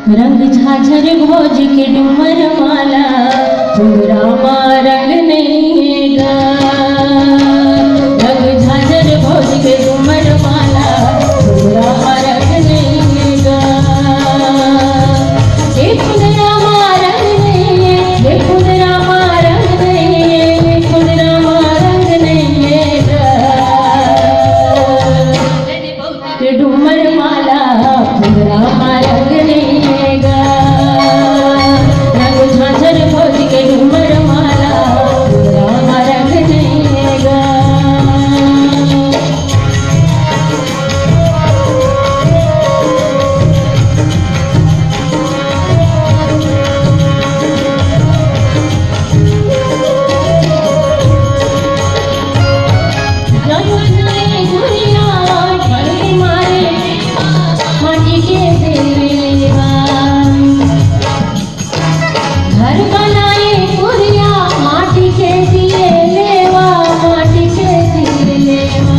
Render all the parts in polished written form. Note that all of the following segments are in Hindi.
रंग झाझर भोज के डूमर माला रामा रंग नहीं गा। रंग झाझर भोज के डूमर माला रामा रंग नहीं गा। हे खुद रामा रंग नहीं है, हे खुद रामा रंग नहीं है, हे खुद रामा रंग नहीं गा। के डूमर माला रामा रंग नहीं गा। रंग झांझर भोज के डूमर माला रामा रंग नहीं गा। घर बनाए पुरिया माटी के दिए लेवा, माटी के दिए लेवा।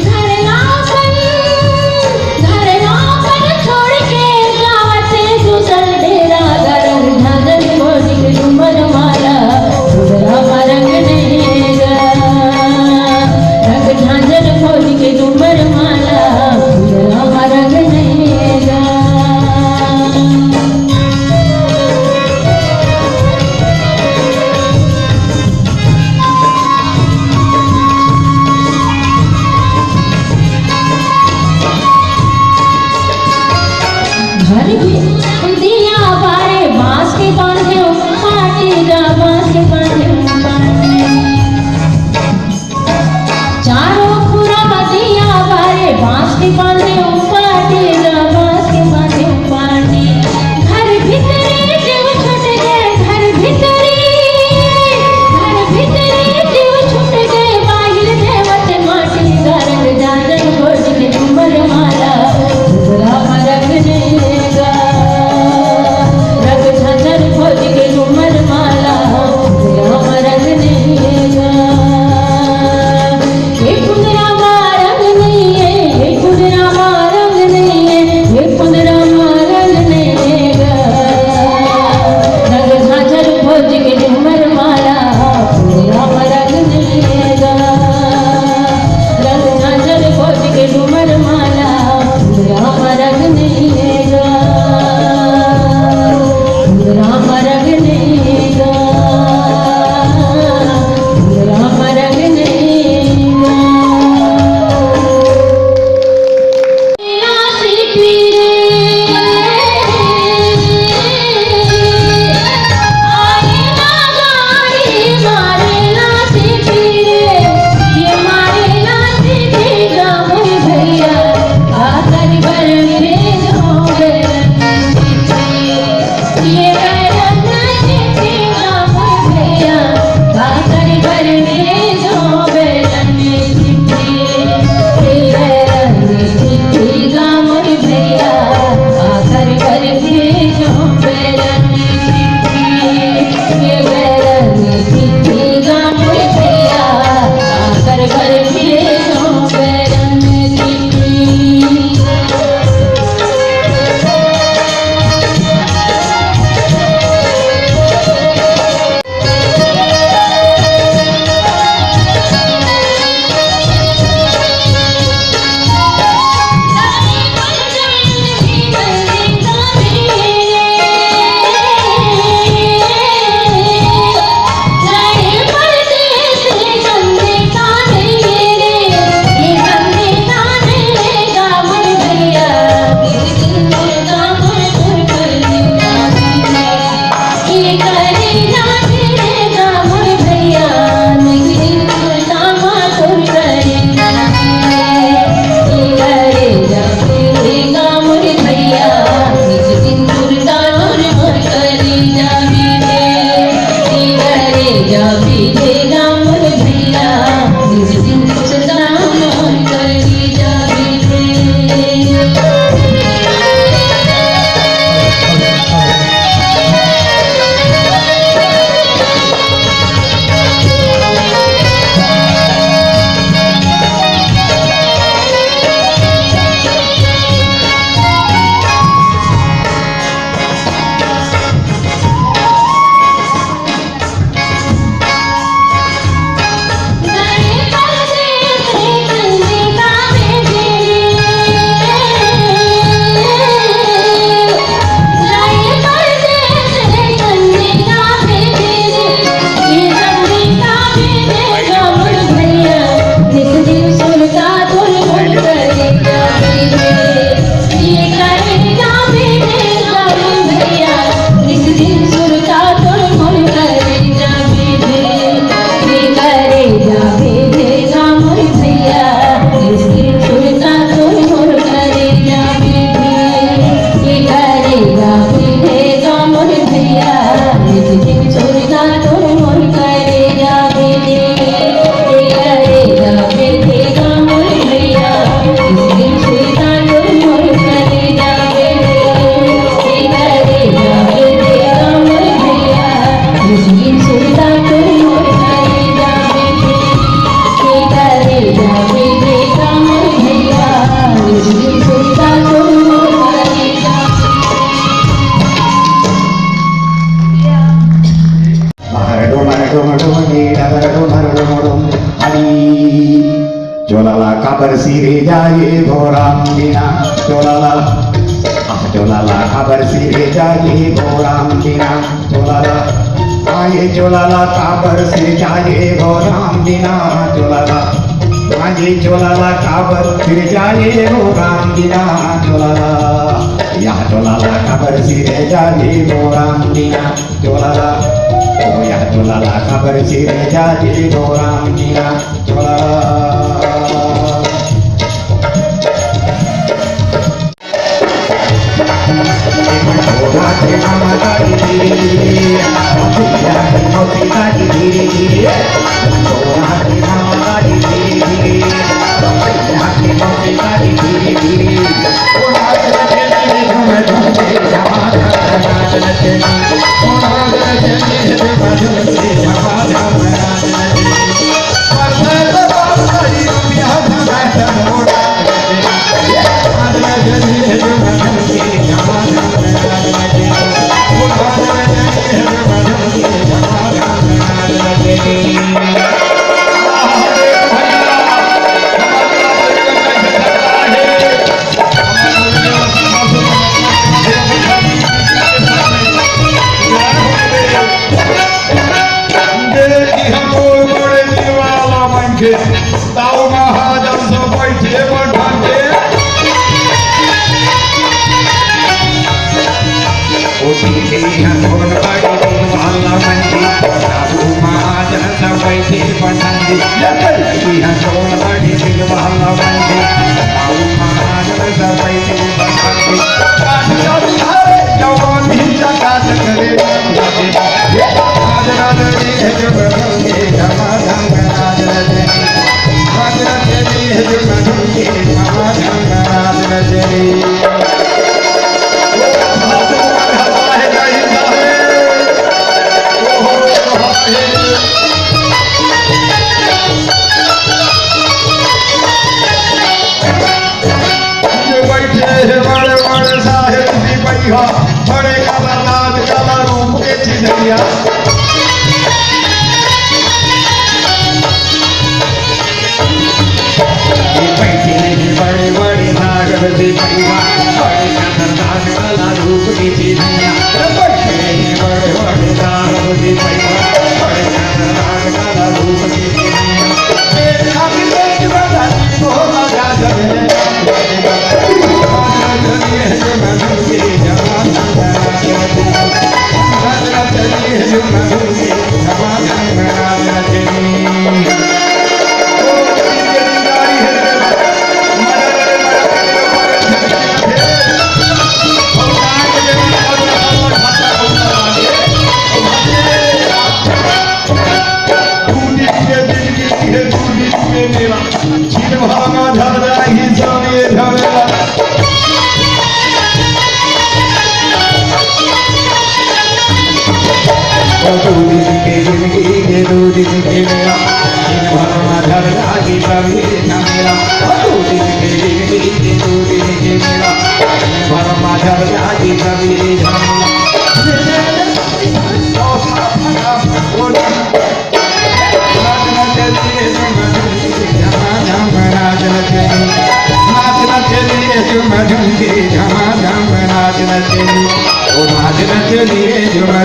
घर ना बन छोड़ के गाँव से दूसर डेरा। रंग झाझर भोज के डूमर माला रामा रंग नहीं गा। रंग झाझर भोज के डूमर माला रामा रंग नहीं गा। घर भी दिया बारे बांस के बांधे पाटी जा, बांस के बांधे पाटी। चारों खुरा दिया बारे बांस के बांधे पाटी जा, बांस के बांधे पाटी। घर भीतरी जीव छूट गए, घर भीतरी जीव छूट गए, बाहिर देवत माटी। रंग झाझर भोज के डूमर माला रामा रंग नहीं गा। जाए घोराम बिना चोलाला चोलाला काबर सिरे जाए घोराम बिना चोलाला आए चोलाला काबर से जाए घोराम बिना चोलाला आए चोलाला काबर सिर जाए घोराम बिना चोलाला या चोलाला काबर सिरे जाए घोराम बिना चोलाला ओ या चोलाला काबर सिरे जाए घोराम बिना चोलाला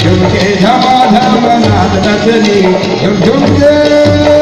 झुम के झमा झम नाच नचनी झुम झुम के